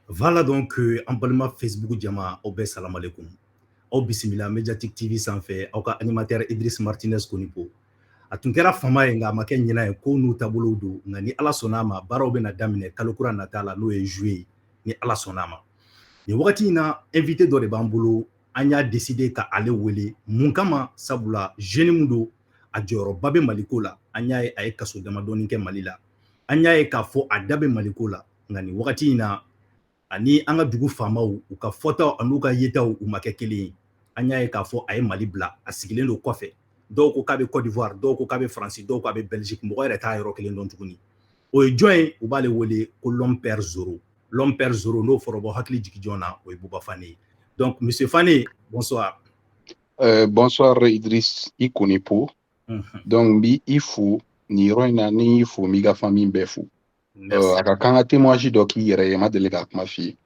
Voilà donc an balima Facebook jama aw bɛɛ salam alekum aw bisimila Mediatique TV sanfɛ aw ka animateur Idriss Martinez Konipo a tun kɛra fama ye nka a ma kɛ ɲinɛ ye kow n'u taabolow don nka ni Ala sɔnn'a ma baaraw bɛna daminɛ kalo kura nata la n'o ye juillet ni Ala sɔnn'a ma nin wagati in na invité dɔ de b'an bolo an y'a décidé ka ale wele mun kama sabula jeune min don a jɔyɔrɔba bɛ Maliko la an y'a ye a ye kaso damadɔni kɛ Mali la an y'a ye k'a fɔ a da bɛ Maliko la nka nin wagati in na ani an ka dugu faamaw u ka fɔtaw an'u ka yetaw u ma kɛ kelen ye an y'a ye k'a fɔ a ye Mali bila a sigilen don kɔfɛ dɔw ko k'a bɛ Côte d'Ivoire dɔw ko k'a bɛ Faransi dɔw ko a bɛ Belgique mɔgɔ yɛrɛ t'a yɔrɔ kelen dɔn tuguni o ye jɔn ye u b'ale wele ko l'homme père Zoro l'homme père Zoro n'o fɔra bɔ hakili jigin jɔn na o ye Buba Fane ye donc monsieur Fane bonsoir. Bonsoir Idriss i Konipo. Donc bi i fo ni yɔrɔ in na ni i fo m'i ka famille bɛɛ fo. A ka kan ka témoignage dɔ k'i yɛrɛ ye ma deli k'a kuma f'i ye.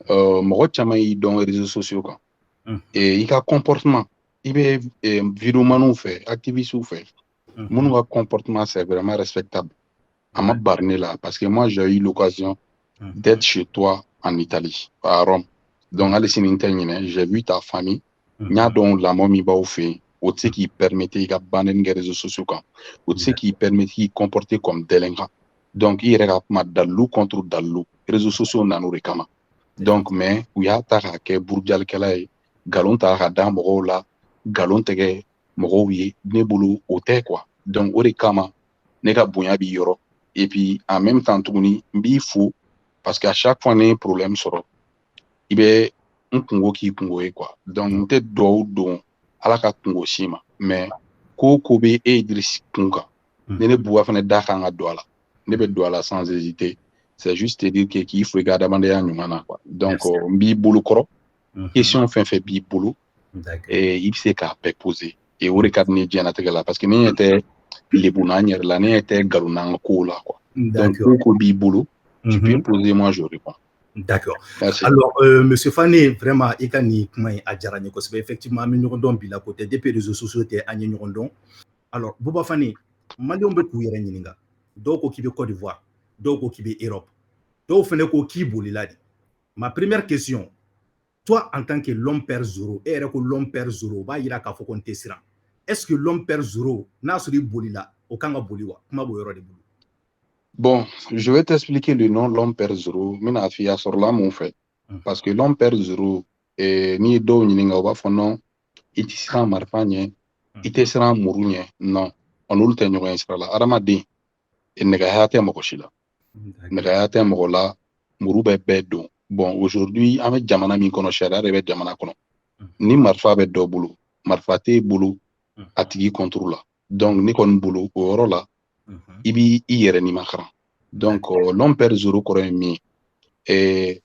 Mɔgɔ caman y'i dɔn réseaux sociaux kan. I ka comportement i bɛ vidéomaniw fɛ activistes fɛ minnu ka comportement c'est vraiment respectable. A ma bari ne la parce que moi j'ai eu l'occasion d'être chez toi en Italie à Rome. Donc hali sini n tɛ ɲinɛ j'ai vu ta famille. N y'a dɔn lamɔ min b'aw fɛ yen o tɛ se k'i permettre i ka banni kɛ réseaux sociaux kan o tɛ se k'i permettre k'i comporter comme délinquant donc i yɛrɛ ka kuma dalilu contre dalilu réseaux sociaux nan'o de kama donc mais u y'a ta k'a kɛ burujalikɛla ye nkalon ta ka da mɔgɔw la nkalon tigɛ mɔgɔw ye ne bolo o tɛ quoi donc o de kama ne ka bonya b'i yɔrɔ et puis en même temps tuguni n b'i fo parce que à chaque fois ne ye problème sɔrɔ i bɛ n kungo k'i kungo ye quoi donc n tɛ duwawu don ala ka kungo si ma mais ko ko bɛ e Idriss kun kan ni ne Buba fana da kan ka don a la ne bɛ don a la sans hésiter c'est juste te dire que k'i fo i ka adamadenya ɲuman na quoi donc n b'i bolo kɔrɔ question fɛn fɛn b'i bolo i bɛ se k'a bɛɛ poser et o de ka di ne ye diɲɛlatigɛ la parce que ne ɲɛ tɛ lebu na n yɛrɛ la ne ɲɛ tɛ nkalon na n ka kow la quoi donc ko ko b'i bolo tu peux poser moi je réponds. D'accord. Alors, monsieur Fane, vraiment, i ka nin kuma in a diyara n ye kosɛbɛ effectivement an bɛ ɲɔgɔn dɔn bi la ko tɛ depuis réseaux sociaux tɛ an ye ɲɔgɔn dɔn alors Buba Fane maliyɛnw bɛ k'u yɛrɛ ɲininka dɔw ko k'i bɛ Côte d'Ivoire dɔw ko k'i bɛ Europe dɔw fana ko k'i bolila de ma première question toi en tant que l'homme père Zoro e yɛrɛ ko l'homme père Zoro o b'a jira k'a fɔ ko n tɛ siran est-ce que l'homme père Zoro n'a sɔrɔ i bolila o kan ka boli wa kuma b'o yɔrɔ de bolo. Bon, je vais t'expliquer le nom l'homme père Zoro. Mina fia sur là mon fait. Parce que l'homme père Zoro ni do ɲininka o b'a fɔ non i tɛ siran marifa ɲɛ i tɛ siran muru ɲɛ non on olu tɛ ɲɔgɔn ye sira la adamaden nɛgɛya tɛ mɔgɔ si la nɛgɛya tɛ mɔgɔ la muru bɛ bɛɛ don bon aujourd'hui an bɛ jamana min kɔnɔ sariya de bɛ jamana kɔnɔ ni marifa bɛ dɔ bolo marifa t'e bolo a tigi contre la donc ne kɔni bolo o yɔrɔ la i b'i yɛrɛ ni makaran donc l'homme père Zoro kɔrɔ ye min ye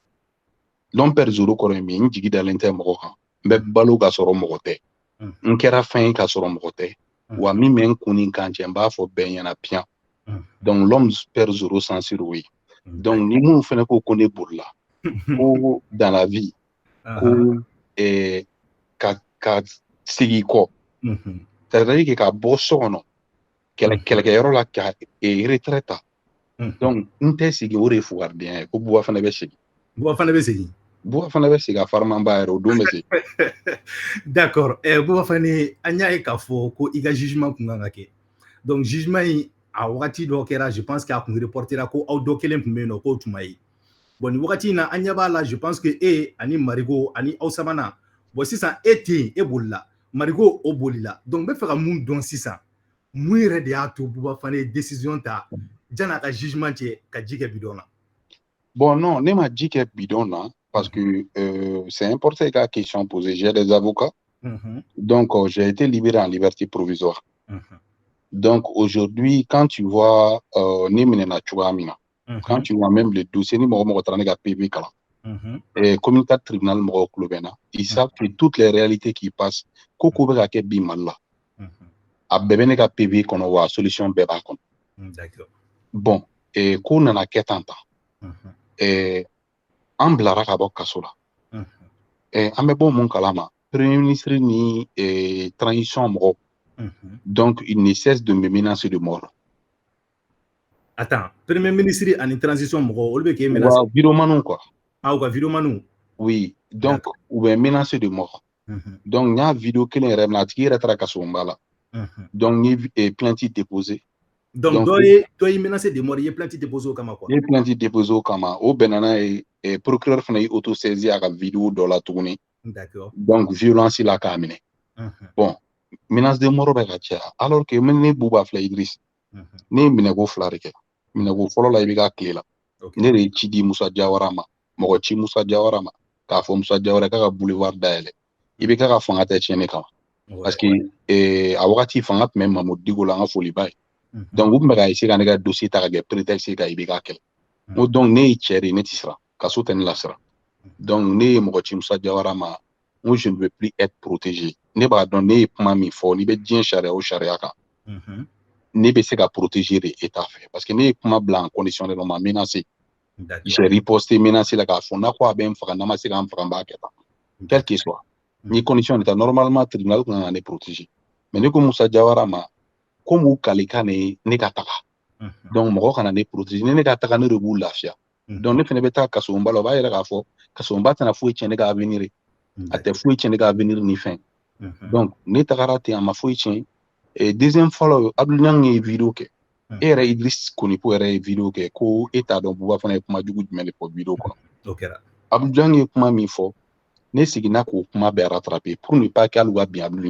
l'homme père Zoro kɔrɔ ye min ye n jigi dalen tɛ mɔgɔ kan n bɛ balo ka sɔrɔ mɔgɔ tɛ n kɛra fɛn ye ka sɔrɔ mɔgɔ tɛ wa min bɛ n kun ni kan cɛ n b'a fɔ bɛɛ ɲɛna piyan donc l'homme père Zoro sansiri o ye donc ni minnu fɛnɛ ko ko ne bolila ko dans la vie ko ka segin kɔ c'est-à-dire que ka bɔ so kɔnɔ kɛlɛkɛyɔrɔ la ka retraite ta donc n tɛ segin o de ye fugaridenya ye ko Buba fana bɛ segin. Buba fana bɛ segin. Buba fana bɛ segin a farimanba yɛrɛ o don bɛ segin. D'accord Buba Fane an y'a ye k'a fɔ ko i ka jugement kun kan ka kɛ donc jugement in a wagati dɔ kɛra je pense que a kun reportera ko aw dɔ kelen tun bɛ yen nɔ k'o tun ma ye bon nin wagati in na an ɲɛ b'a la je pense que e ani Marigo ani aw sabanan bon sisan e tɛ yen e bolila Marigo o bolila donc n bɛ fɛ ka mun dɔn sisan mun yɛrɛ de y'a to Buba Fane ye décision ta jan'a ka jugement cɛ ka ji kɛ bidon na. Bon non ne ma ji kɛ bidon na parce que c'est important ka question posée j'ai des avocats donc j'ai été libéré en liberté provisoire donc aujourd'hui quand tu vois ne minɛna cogoya min na quand tu vois même les dossiers ni mɔgɔ mɔgɔ taara ne ka PV kalan communiqué tribunal mɔgɔw tulo bɛ n na ils savent que toutes les réalités qui passent ko ko bɛ ka kɛ bi Mali la a bɛɛ bɛ ne ka PV kɔnɔ wa solution bɛɛ b'a kɔnɔ bon ko nana kɛ tan an bilara ka bɔ kaso la an bɛ bɔ mun kalama premier ministre ni transition mɔgɔw donc il ne cesse de me menacer de mort. Attends, premier ministre ani transition mɔgɔw olu bɛ k'e menacer. Wa vidéoman quoi. Ah, ou vidéo manou. Oui, donc ou bien menacé de mort. Donc nya vidéo que les remnati retara kasumba donc ni plainte déposée. Donc toi il menacé de mort, il est plainte déposée au kama quoi. Il plainte déposée au kama. Au benana et procureur fana auto saisi à la vidéo dans la tournée. D'accord. Donc violence la camine. Bon, menace de mort ba gacha alors que mene buba fla Idriss. Ne minego flarike. Minego folo la ibiga klela. Ne re chidi Musa Diawarama. Mogo chi Musa Diawarama. Ka fo Musa Diawara ka boulevard daele. Ibe ka fanga te chene kama. Parce que a wakati fanga même Mamadou Digo la nga foli bay. Donc vous me ici quand les dossier ta ga prétexte ka ibe ka kel. Donc ne chéri ne tisra. Ka souten la sera. Donc ne mogo chi Musa Diawarama. Moi je ne veux plus être protégé. Ne ba don ne kuma mi fo ni be dien charia o charia ka. Ne be se ka protéger l'état fait parce que ne kuma blanc condition de normal menacé. J'ai riposté menacé la ka fo na ko ben fa na ma se ka fa ba keta. Quel qu'il soit. Ni condition d'état normalement tribunal ko na protéger. Mais ne ko Musa Diawara ma comme ou kalika ne ka taka. Donc mo kana ne protéger ne ka taka ne rebu lafia. Donc ne fene beta kasumba lo ba ira ka fo kasumba tana fo chene ga avenir. Ate fo chene ga avenir ni fin. Donc ne takara te ama fo chene. Et deuxième fois Abdou vidéo ke era Idriss Konipo era vidéo ke ko état donc buba fana kuma jugu jumɛn de fɔ vidéo kɔnɔ. Abdou ye kuma min fɔ ne sigina ko kuma bɛ rattraper pour ne pas qu'elle soit bien Abdou.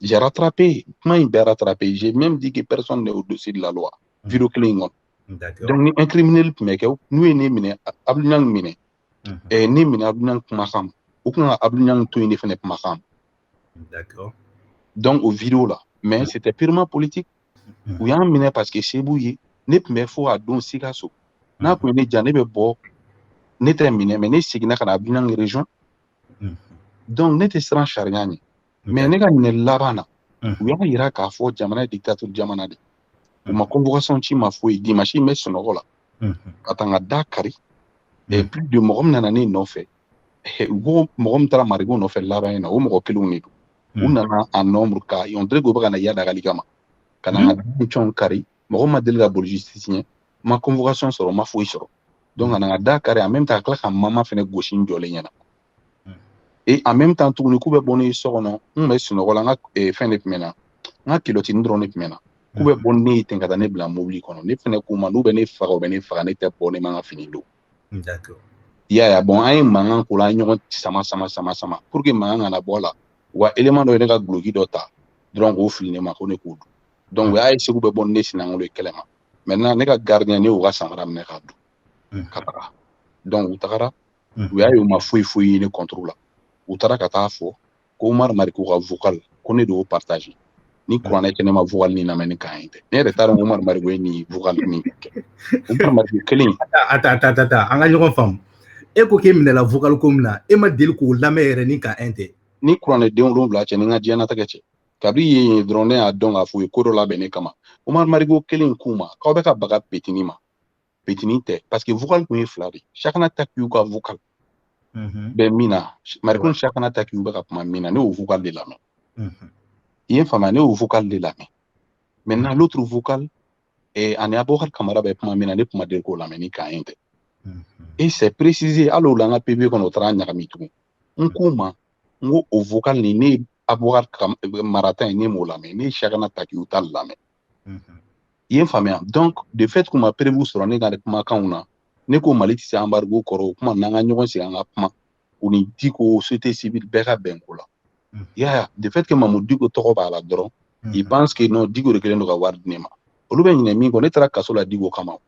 J'ai rattrapé kuma in bɛ rattraper, j'ai même dit que personne n'est au dessus de la loi. Vidéo kelen in kɔnɔ. Donc ni incriminel tun bɛ kɛ n'u ye ne minɛ Abdou minɛ ne minɛ Abdou kumakan o kun ka Abdou to yen ne fana kumakan. Donc au vidéo là mais c'était purement politique. Ou y'en minɛ parce que c'est bouillé ne tun bɛ fo a don Sikaso n'a kun ye ne ja ne bɛ bɔ ne tɛ minɛ mais ne seginna ka na Abdou région. Donc ne tɛ siran sariya ɲɛ mais ne ka minɛ laban na u y'a yira k'a fɔ jamana ye dictature jamana de u ma convocation ci ma foyi dimanche in bɛ sunɔgɔ la ka taa n ka da kari et plus de mɔgɔ min nana ne nɔfɛ u ko mɔgɔ min taara marigo nɔfɛ laban in na o mɔgɔ kelenw de don u nana en nombre ka on dirait k'u bɛ ka na yadagali kama ka na n ka denmisɛnw kari mɔgɔ ma deli ka boli justice ɲɛ ma convocation sɔrɔ ma foyi sɔrɔ donc ka na n ka da kari en même temps ka tila ka mama fɛnɛ gosi n jɔlen ɲɛna et en même temps tuguni k'u bɛ bɔ ne so kɔnɔ n bɛ sunɔgɔ la n ka fɛn de tun bɛ na n ka kilotini dɔrɔn de tun bɛ na k'u bɛ bɔ ne ye ten ka taa ne bila mobili kɔnɔ ne fɛnɛ k'u ma n'u bɛ ne faga u bɛ ne faga ne tɛ bɔ ne man ka fini don i y'a ye bon an ye mankan k'o la an ye ɲɔgɔn sama pour que mankan kana bɔ a la wa élément dɔ ye ne ka guloki dɔ ta dɔrɔn k'o fili ne ma ko ne k'o dun donc u y'a ye segu bɛ bɔ ne sinangolo ye kɛlɛ ma maintenant ne ka gardien ne y'u ka samara minɛ k'a dun ka taga donc u tagara u y'a ye u ma foyi ye ne contre la u taara ka taa fɔ ko Umar Mariku ka vocal ko ne de y'o partage ni kuranɛ kɛ ne ma vocal ni lamɛn ni kan ye tɛ ne yɛrɛ t'a dɔn Umar Mariku ye nin vocal min kɛ Umar Mariku kelen attends an ka ɲɔgɔn faamu e ko k'e minɛla vocal ko min na e ma deli k'o lamɛn yɛrɛ ni kan tɛ ni kuranɛ den 7 cɛ ni n ka diɲɛnatigɛ cɛ kabiri yen dɔrɔn ne y'a dɔn k'a fɔ u ye ko dɔ labɛn ne kama Umar Mariku kelen k'u ma k'aw bɛ ka baga Petini ma Petini tɛ parce que vocal kun ye 2 de chacun ta y'u ka vocal bɛ min na Mariku chacun ta y'u bɛ ka kuma min na ne y'o vocal de lamɛn i ye n faamuya ne y'o vocal de lamɛn maintenant l'autre vocal ani Abubakar Kamara bɛ kuma min na ne kuma deli k'o lamɛn ni kan ye tɛ et c'est précisé hali o la n ka PV kɔnɔ o taara ɲagami tugun n k'u ma n ko o vocal ni ne Abubakar Kamara ta ye ne m'o lamɛn ne chacun ta y'u ta lamɛn i ye n faamuya donc de fait k'u ma prévu sɔrɔ ne ka kumakanw na ne ko Mali tɛ se embargo kɔrɔ o kuma n'an ka ɲɔgɔn sigi an ka kuma u ni Diko société civile bɛɛ ka bɛn ko la i y'a ye de fait que Mamadou Diko tɔgɔ b'a la dɔrɔn il pense que non Diko de kelen don ka wari di ne ma olu bɛ ɲinɛ min kɔ ne taara kaso la Diko kama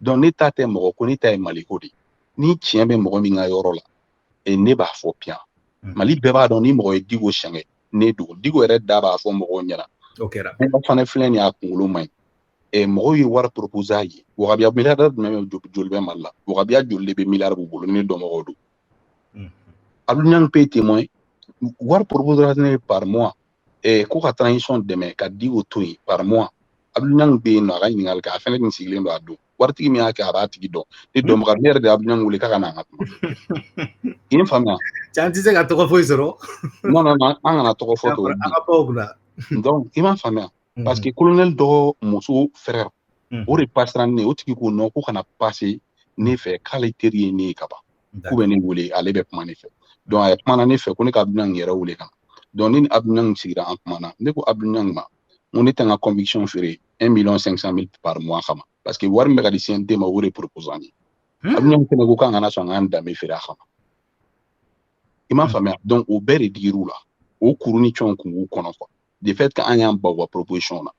donc ne ta tɛ mɔgɔ ko ne ta ye Mali ko de ni tiɲɛ bɛ mɔgɔ min ka yɔrɔ la ne b'a fɔ piyan Mali bɛɛ b'a dɔn ni mɔgɔ ye Diko sɛgɛn ne don Diko yɛrɛ da b'a fɔ mɔgɔw ɲɛna ne fana filɛ nin y'a kunkolo man ɲi mɔgɔw ye wari proposer a ye wagabiya milliardaire jumɛn joli bɛ Mali la wagabiya joli de bɛ milliard b'u bolo ne dɔnbagaw don Abdou Niang peut témoin wari proposer ne par mois ko ka transition dɛmɛ ka Diko to yen par mois Abdou Niang bɛ yen nɔ a ka ɲininkali kɛ a fɛnɛ tun sigilen don a don waritigi min y'a kɛ a b'a tigi dɔn ne dɔnbaga ne yɛrɛ de Abdou Niang wele k'a ka na an ka kuma i ye n faamuya an tɛ se ka tɔgɔ foyi sɔrɔ non an kana tɔgɔ fɔ to an ka baw kunna donc i m'a faamuya parce que colonel dɔ muso frère o de passera ne o tigi ko non ko kana passer ne fɛ k'ale teri ye ne ye ka ban k'u bɛ ne wele ale bɛ kuma ne fɛ donc a ye kuma na ne fɛ ko ne ka Abdou yɛrɛ wele ka na donc ne ni Abdou sigira an kuma na ne ko Abdou ma ko ne tɛ n ka conviction feere 1,500,000 par mois kama parce que wari min bɛ ka di CNT ma o de propose an ye Abdou fɛnɛ ko k'an kana sɔn k'an danbe feere a kama i m'a faamuya donc o bɛɛ de digir'u la o kuru ni fɛnw kun b'u kɔnɔ quoi de fait que an y'an ba u ka proposition na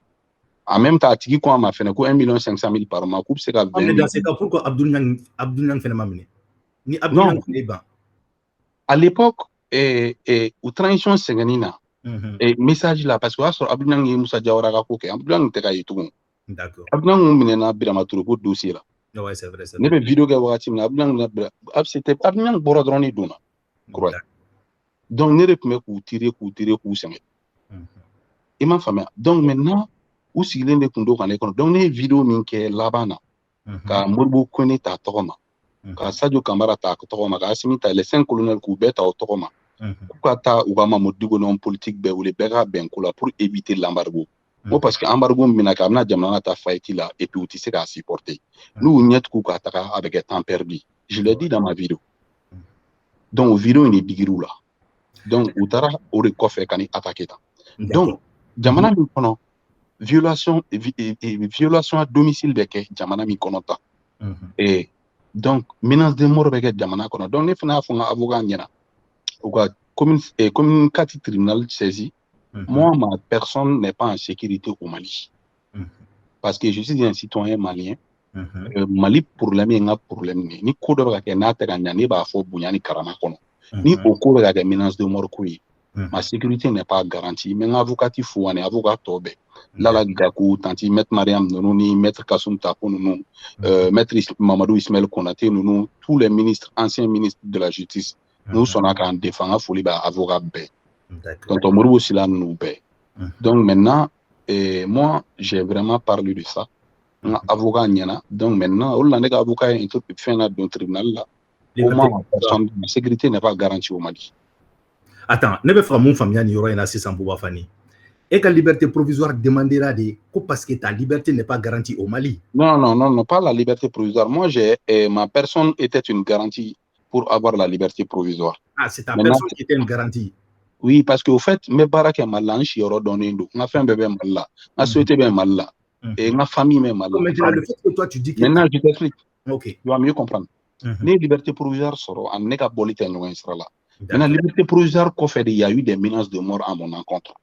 en même temps a tigi ko an ma fɛnɛ ko 1,500,000 par mois k'u bɛ se ka 20 dans ce cas pourquoi Abdou Niang fɛnɛ ma minɛ ni Abdou Niang fɛnɛ ban à l'époque o transition sɛgɛnni na message la parce que o y'a sɔrɔ Abdou Niang ye Musa Jawara ka ko kɛ Abdou Niang tɛ ka ye tugun Abdou Niang minɛna Birama Touré ko dossier la ne bɛ vidéo kɛ wagati min na Abdou Niang bɔra dɔrɔn ne donna donc ne de tun bɛ k'u tirer k'u sɛgɛn i m'a faamuya donc maintenant u sigilen de tun do kan ne kɔnɔ donc ne ye vidéo min kɛ laban na ka Modibo Kone ta tɔgɔ ma ka Sadio Kamara ta tɔgɔ ma ka Assimi ta les 5 colonels k'u bɛɛ ta o tɔgɔ ma k'u ka taa u ka Mamadu Diko n'homme politique bɛɛ wele bɛɛ ka bɛn ko la pour éviter l'embargo ko parce que embargo min bɛna kɛ a bɛna jamana ta fight la et puis u tɛ se k'a supporter n'u ɲɛ tugu k'a taga a bɛ kɛ temps perdu je l'ai dit dans ma vidéo donc o vidéo in de digir'u la donc u taara o de kɔfɛ ka ni attaquer tan donc jamana min kɔnɔ violation à domicile bɛ kɛ jamana min kɔnɔ tan donc menace de mort bɛ kɛ jamana kɔnɔ donc ne fana y'a fɔ n ka avocat ɲɛna u ka commune 4 tribunal saisi moi ma personne n'est pas en sécurité au Mali parce que je suis un citoyen malien Mali problème ye n ka problème ye ni ko dɔ bɛ ka kɛ n'a tɛ ka ɲa ne b'a fɔ bonya ni karama kɔnɔ ni o ko bɛ ka kɛ menace de mort ko ye ma sécurité n'est pas garantie mais n ka avocat fo ani avocat tɔ bɛɛ Lala Gakou, Tanti Maître Mariam Nounouni, Maître Kassoum Tapo Nounou, Maître Mamadou Ismaël Konaté Nounou, tous les ministres, anciens ministres de la justice, nous sommes en défense folie ba avocat B. Donc on Modibo Sila nous B. Donc maintenant, moi j'ai vraiment parlé de ça. Avocat Niana. Donc maintenant, on a un avocat fait dans le tribunal là. Au moins, la sécurité n'est pas garantie au Mali. Attends, ne vais pas mon famille n'y aura une assistance sans pouvoir Fani. Et que la liberté provisoire demandera parce que ta liberté n'est pas garantie au Mali. Non, pas la liberté provisoire. Moi, ma personne était une garantie pour avoir la liberté provisoire. Ah, c'est ta personne qui était une garantie. Oui, parce qu'au fait, mes baraques sont mal là, je suis donné. Ma femme est mal là, ma société est mal là, et ma famille est mal là. Maintenant, le fait que toi tu dis que. Maintenant, je t'explique. Ok. Tu vas mieux comprendre. Les libertés provisoires seront en négabolité là. Maintenant, la liberté provisoire, il y a eu des menaces de mort à mon encontre.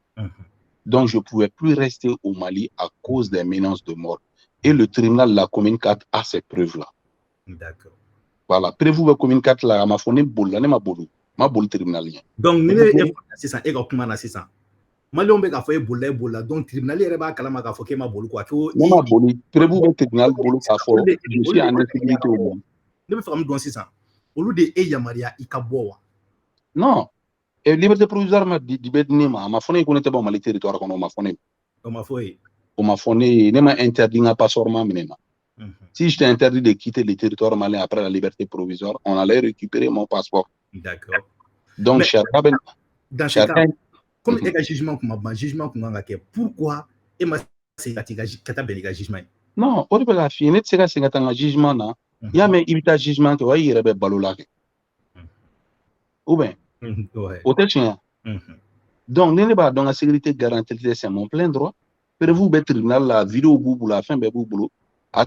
Donc, je ne pouvais plus rester au Mali à cause des menaces de mort. Et le tribunal de la commune 4 a ces preuves-là. D'accord. Voilà. Preuve de la commune 4, là, ma fourni boule, là, ma boule tribunal. Donc, c'est ça, c'est ça. Mali, on va faire boule, donc, tribunal, il va à Kalama, il faut qu'il y ait ma boule, quoi. Non, ma boule, preuve de tribunal, boule, je suis en insécurité au monde. Ne me fera c'est ça. Au lieu de Yamaria, Ikaboa. Non. Et liberté provisoire m'a dit ma fonné qu'on était bon mal territoire qu'on m'a fonné. On m'a fonné, ne m'a interdit un passeport minima. Si j'étais interdit de quitter le territoire malien après la liberté provisoire, on allait récupérer mon passeport. D'accord. Donc, cher Raben, dans ce cas, comme il y a un jugement qu'on a fait, pourquoi il m'a dit jugement? Non, on peut la finir, c'est un jugement là. Il y a même un jugement qui va y avoir balolage. Ou bien donc ne ba donc la sécurité garantie c'est mon plein droit pour vous be tribunal la vidéo boubou la fin be boubou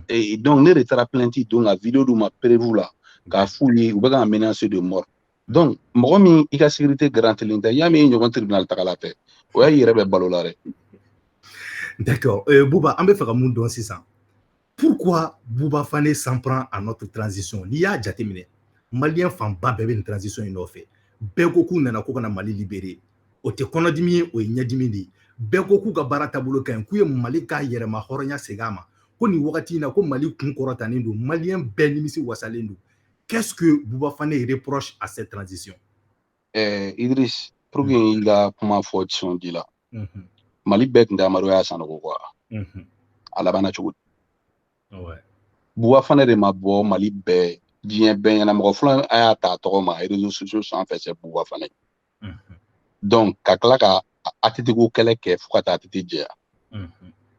et donc ne retira plainte donc la vidéo de ma prévu là ka fouiller ou ba menacer de mort donc mo mi ika sécurité garantie l'inta ya mi ñogon tribunal takalate o ya yere be balolare. D'accord. Bouba on be faire mun don c'est ça. Pourquoi Bouba Fane s'en prend à notre transition? Ni ya jatemine malien fan ba be une transition ino fait. Bekoku nana ko kana Mali libéré o te kɔnɔdimi o ye ɲɛdimi de bɛɛ ko k'u ka baara taabolo ka ɲi k'u ye Mali ka yɛrɛma hɔrɔnya segin a ma ko nin wagati in na ko Mali kun kɔrɔtanen don malien bɛɛ nimisi wasalen don. Qu'est-ce que Bouba Fane reproche à cette transition? Idriss, pour que il a comment faut son dit là Mali bɛɛ tun tɛ amaruya sanogo quoi a labanna cogo Bouba Fane de ma bɔ Mali bɛɛ diɲɛ bɛɛ ɲɛna mɔgɔ fɔlɔ a y'a ta tɔgɔ ma réseaux sociaux sanfɛ c'est Bouba Fane. Donc ka tila ka ATT ko kɛlɛ kɛ fo ka taa ATT jɛya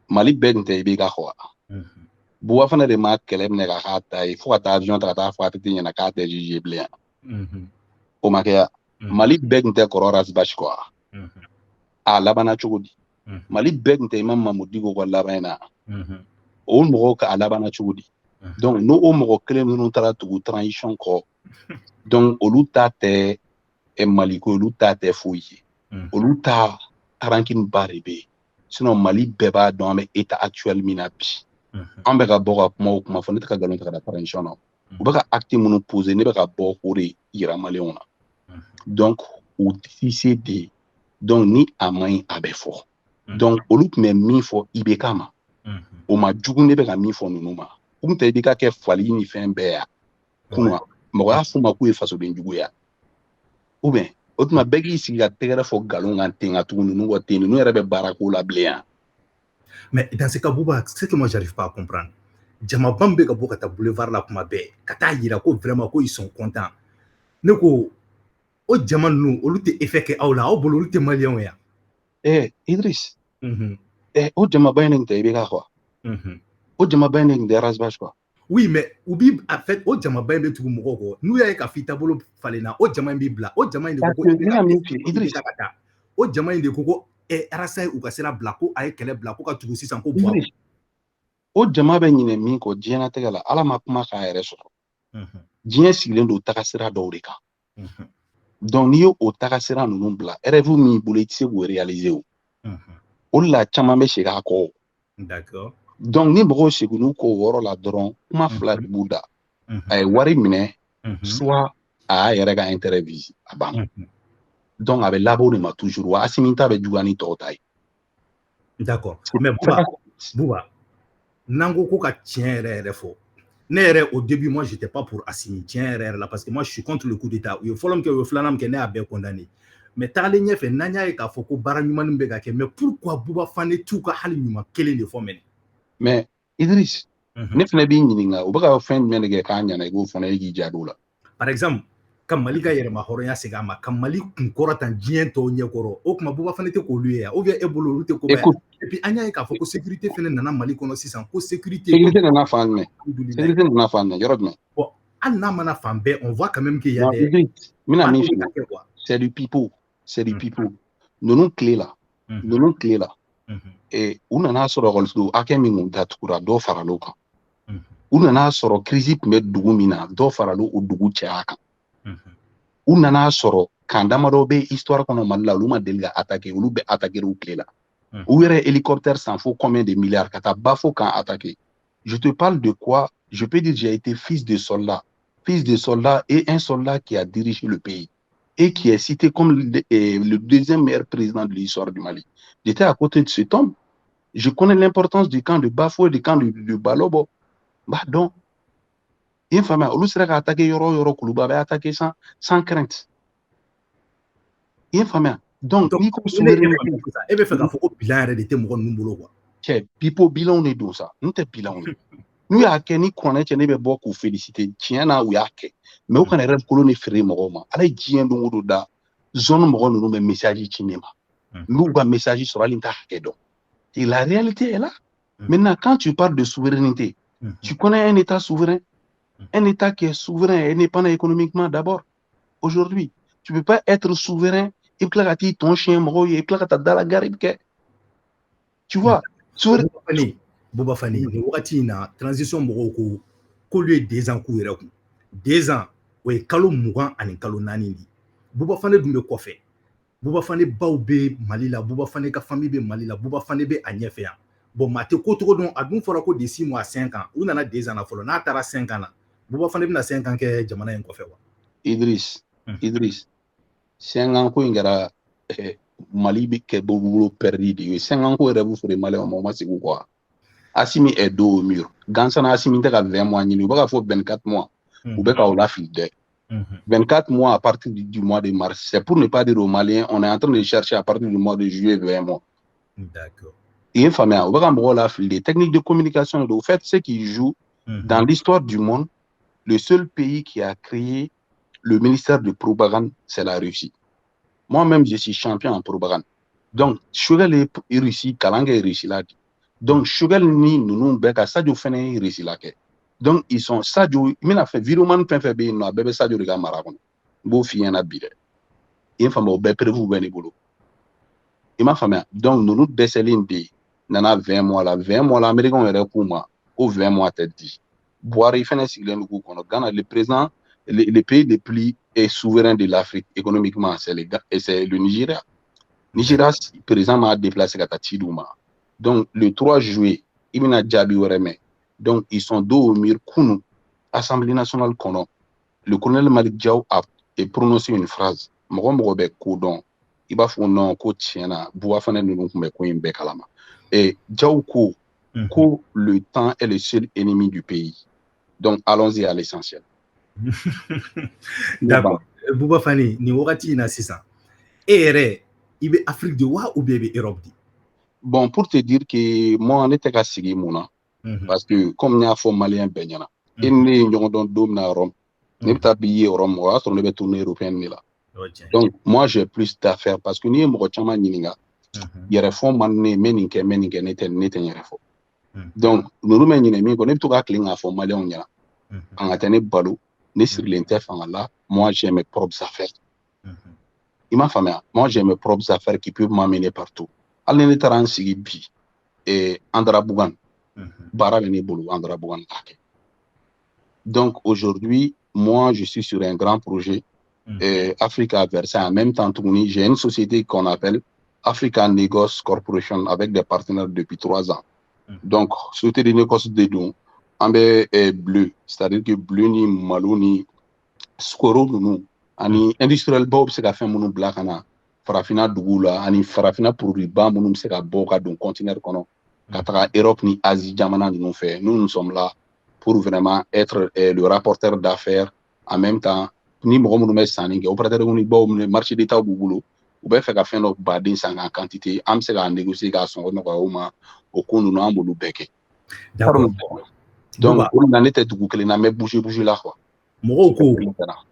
Mali bɛɛ tun tɛ i b'i ka xɔ Boa fana de ma kɛlɛ minɛ ka k'a ta ye fo ka taa avion ta ka taa fɔ a tɛ ɲɛna k'a tɛ juge bilen o ma kɛ Mali bɛɛ tun tɛ kɔrɔ Rasbach quoi a labanna cogo di Mali bɛɛ tun tɛ Imam Mamud Dicko ka laban in na o mɔgɔw ka a labanna cogo di donc n'o mɔgɔ kelen minnu taara tugu transition kɔ donc olu ta tɛ Mali ko olu ta tɛ foyi ye olu ta rancune ba de bɛ yen sinon Mali bɛɛ b'a dɔn an bɛ état actuel min na bi an bɛ ka bɔ ka kuma o kuma fɔ ne tɛ ka nkalon ta ka da transition na u bɛ ka acte minnu poser ne bɛ ka bɔ k'o de yira maliyɛnw na donc u tɛ se de donc ni a man ɲi a bɛ fɔ donc olu tun bɛ min fɔ IBK ma o ma jugu ne bɛ ka min fɔ ninnu ma u tun tɛ IBK kɛ fali ni fɛn bɛɛ ya kunun mɔgɔ y'a f'u ma k'u ye fasoden jugu ya ou bien o tuma bɛɛ k'i sigi ka tɛgɛrɛ fɔ nkalon kan ten ka tugu ninnu kɔ ten ninnu yɛrɛ bɛ baara k'o la bilen yan. Mais dans ce cas, Bouba, ce que moi j'arrive pas à comprendre, Jamaban bɛ ka bɔ ka taa boulevard la kuma bɛɛ ka taa yira ko vraiment ko ils sont contents ne ko o jama ninnu olu tɛ effet kɛ aw la aw bolo olu tɛ maliyɛnw ya. Idriss o jamaba in de tun tɛ IBK quoi o jamaba in de tun tɛ Rasbach quoi. Oui, mais u bi en fait o jamaba in bɛ tugu mɔgɔw kɔ n'u y'a ye k'a fɔ i taabolo falenna o jama in b'i bila o jama in de ko ko Idriss ka taa o jama in de ko ko Arasa ye u ka sira bila ko a ye kɛlɛ bila ko ka tugu sisan ko Idriss o jama bɛ ɲinɛ min kɔ diɲɛlatigɛ la Ala ma kuma k'a yɛrɛ sɔrɔ diɲɛ sigilen don tagasira dɔw de kan donc n'i y'o tagasira ninnu bila rêve min bolo i tɛ se k'o réaliser o de la caman bɛ segin a kɔ. D'accord. Donc ni mɔgɔw seginn'u kɔ o yɔrɔ la dɔrɔn kuma fila de b'u da a ye wari minɛ soit a y'a yɛrɛ ka intérêt vise a banna donc a bɛ laban o de ma toujours wa Asimi ta bɛ juguya ni tɔw ta ye. D'accord, mais Bouba n'an ko ko ka tiɲɛ yɛrɛ yɛrɛ fɔ ne yɛrɛ au début moi j'étais pas pour Assimi tiɲɛ yɛrɛ la parce que moi je suis contre le coup d'état u ye fɔlɔ min kɛ u ye filanan min kɛ ne y'a bɛɛ condamné mais tagalen ɲɛfɛ n'an y'a ye k'a fɔ ko baara ɲuman bɛ ka kɛ mais pourquoi Bouba Fane t'u ka hali ɲuman kelen de fɔ mɛnɛ. Mais Idriss ne fana b'i ɲininka u bɛ ka fɛn jumɛn de kɛ k'a ɲɛna i b'o fana e k'i jaabi o la. Par exemple ka Mali ka yɛrɛma hɔrɔnya segin a ma ka Mali kun kɔrɔtan diɲɛ tɔw ɲɛkɔrɔ o tuma Bouba Fane tɛ k'olu ye ou bien e bolo olu tɛ ko bɛ et puis an y'a ye k'a fɔ ko sécurité fana nana Mali kɔnɔ sisan ko sécurité nana fan jumɛn sécurité nana fan jumɛn yɔrɔ jumɛn. Bon hali n'a mana fan bɛɛ on voit quand même qu'il y a des mina min f'i ye c'est du pipeau ninnu tile la u nana sɔrɔ ekɔliso hakɛ min kun datugura dɔ farala o kan u nana sɔrɔ crise tun bɛ dugu min na dɔ farala o dugu cɛya kan u nana sɔrɔ kan damadɔ bɛ histoire kɔnɔ Mali la olu ma deli ka attaquer olu bɛ attaquer u tile la u yɛrɛ hélicoptère san fo combien de milliards ka taa ba fo kan attaquer. Je te parle de quoi? Je peux dire j'ai été fils de soldat et un soldat qui a dirigé le pays et qui est cité comme le deuxième meilleur président de l'histoire du Mali. J'étais à côté de cet homme. Je connais l'importance du camp de Bafo et du camp de Balobo. Bah donc, il faut que sera attaqué Yoro Koulouba va attaquer sans crainte. Il faut donc ni ko souveraineté e bɛ fɛ k'a fɔ ko bilan yɛrɛ de tɛ mɔgɔ ninnu bolo quoi. Cɛ pipo bilanw de don sa n tɛ bilanw ye n'u y'a kɛ ni kuranɛ cɛ ne bɛ bɔ k'u féliciter tiɲɛ na u y'a kɛ mais u kana yɛrɛ kolo ni feere mɔgɔw ma ala ye diɲɛ don o don da zone mɔgɔ ninnu bɛ message ci ne ma n'u ka message sɔrɔ hali n t'a hakɛ dɔn et la réalité est là. Maintenant quand tu parles de souveraineté tu connais un état souverain, un état qui est souverain et indépendant économiquement d'abord. Aujourd'hui tu peux pas être souverain et puis là ton chien mɔgɔw ye et puis là ka dans la gare tu vois. Bouba Fane nin wagati in na transition mɔgɔw ko k'olu ye 2 ans k'u yɛrɛ kun 2 ans o ye kalo 20 ani kalo 4 de Bouba Fane dun bɛ kɔfɛ Bouba Fane baw bɛ Mali la Bouba Fane ka famille bɛ Mali la Bouba Fane bɛ a ɲɛfɛ yan bon maa tɛ ko cogo dɔn a dun fɔra ko de 6 mois 5 ans u nana 2 ans na fɔlɔ n'a taara 5 ans na Bouba Fane bɛna 5 ans kɛ jamana in kɔfɛ wa. Idriss 5 ans ko in kɛra Mali bɛ kɛ bolo perdu de ye 5 ans ko yɛrɛ b'u feere Malien ma o ma sigi quoi. Assimi est dos au mur. Gansana Assimi tɛ ka 20 mois ɲini u bɛ ka fɔ 24 mois u bɛ ka o lafili dɛ 24 mois à partir du mois de mars c'est pour ne pas dire aux Maliens on est en train de chercher à partir du mois de juillet 20 mois. D'accord. Il y a une famille u bɛ ka mɔgɔw lafili des techniques de communication de au fait ce qui joue dans l'histoire du monde le seul pays qui a créé le ministère de propagande c'est la Russie. Moi-même je suis champion en propagande donc Choguel est Russie kalan kɛ Russie la Donc Choguel ni nous beka Sadio fene résilake. Donc ils sont Sadio mina fait viroman fait be no bébé Sadio de gamara kono. Bo fi na bide. Il faut me prévu ben bolo. Il m'a famé. Donc nous décelin de nana 20 mois là américain est pour moi au 20 mois tête dit. Boire il fait sigler nous kono Ghana le président les pays les plus souverains de l'Afrique économiquement c'est le Nigeria. Nigeria président m'a déplacé à Tidouma. Donc le 3 juillet Ibina Djabi Wereme. Donc ils sont deux au mur Kounou Assemblée nationale kono. Le colonel Malik Diaw a prononcé une phrase. Mogo be kodon. Il va faire non ko tiena boa fane nous kumbe ko imbe kalama. Et Diaw ko le temps est le seul ennemi du pays. Donc allons-y à l'essentiel. D'accord. Bouba Fani ni wakati na sisa. Ere ibe Afrique de wa ou bien Europe di. Bon, pour te dire que moi on était qu'à sigi mouna parce que comme n'y a faux malien benyana. Il n'y a pas de Rome. Ne pas habiller au Rome, on ne peut tourner européen ni là. Donc moi j'ai plus d'affaires parce que ni mo chama nyinga. Yere fo manne meninke neten yere fo. Donc nous men nyine mi ko ne to ka klinga fo malien nyana. En atene balo ne sur l'interf là, moi j'ai mes propres affaires. Il m'a famé. Moi j'ai mes propres affaires qui peuvent m'amener partout. Allez ne taran sigi bi et Andra Bougan. Bara veni bolo Andra Bougan. Donc aujourd'hui, moi je suis sur un grand projet Africa Versailles. En même temps, j'ai une société qu'on appelle Africa Negos Corporation avec des partenaires depuis 3 ans. Donc, société de négoce de dons, en bleu, c'est-à-dire que bleu ni malo ni skoro nous, ani industriel bob c'est qu'a fait mon black ana, farafina dugula, ani farafina produit bas mon c'est qu'a boka d'un continent kono, katra Europe ni Asie jamana nous fait. Nous sommes là pour vraiment être le rapporteur d'affaires en même temps. Ni mɔgɔ minnu bɛ sanni kɛ opérateur ni baw marché d'état b'u bolo u bɛ fɛ ka fɛn dɔ baden san en quantité an bɛ se k'a négocier k'a sɔngɔ nɔgɔya u ma o ko ninnu an b'olu bɛɛ kɛ. D'accord. Donc o na ne tɛ dugu kelen na n bɛ bouger la quoi. Mɔgɔw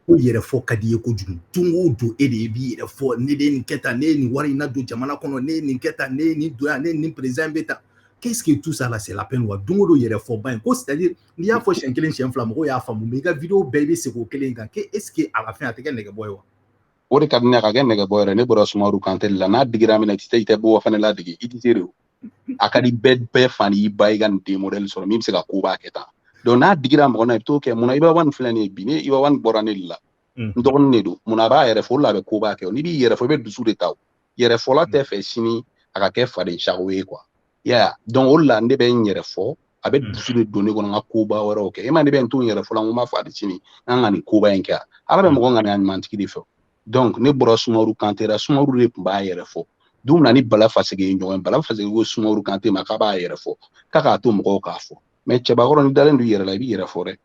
ko yɛrɛ fɔ ka di ye kojugu don o don e de b'i yɛrɛ fɔ ne de ye nin kɛ tan ne ye nin wari in na don jamana kɔnɔ ne ye nin kɛ tan ne ye nin don yan ne ye nin président bɛ tan. Qu'est-ce que tout ça là c'est la peine wa don o don yɛrɛ fɔ ba in ko c'est-à-dire n'i y'a fɔ siɲɛ kelen siɲɛ fila mɔgɔw y'a faamu mais i ka vidéo bɛɛ bɛ segin o kelen kan est-ce que à la fin a tɛ kɛ nɛgɛbɔ ye wa. O de ka di ne ka kɛ nɛgɛbɔ yɛrɛ ne bɔra Sumaworo Kante la n'a digira min na i tɛ bɔ fana ladege i tɛ se de o a ka di bɛɛ fani y'i ba i ka nin den modèle sɔrɔ min bɛ se ka ko b'a kɛ tan donc n'a digira mɔgɔ na i bɛ t'o kɛ mun na i b'a wani filɛ nin ye bi ne i b'a wani bɔra ne de la n dɔgɔnin de don mun na a b'a yɛrɛ fɔ o la a bɛ ko b'a kɛ n'i b'i yɛrɛ fɔ i bɛ dusu de ta o yɛrɛ fɔla tɛ fɛ sini a ka kɛ faden sago ye quoi. Yeah, donc o la ne bɛ n yɛrɛ fɔ a bɛ dusu de don ne kɔnɔ n ka koba wɛrɛw kɛ e ma ne bɛ n to n yɛrɛ fɔla n ko n b'a fɔ a de sini an ka nin koba in kɛ ala bɛ mɔgɔ ŋaniya ɲumantigi de fɛ donc ne bɔra Sumaworo Kante la Sumaworo de tun b'a yɛrɛ fɔ don min na ni Bala Faseke ye ɲɔgɔn Bala Faseke ko Sumaworo Kante ma k'a b'a yɛrɛ fɔ k'a k'a to mɔgɔw k'a fɔ mais cɛbakɔrɔ ni dalen don i yɛrɛ la i b'i yɛrɛ fɔ dɛ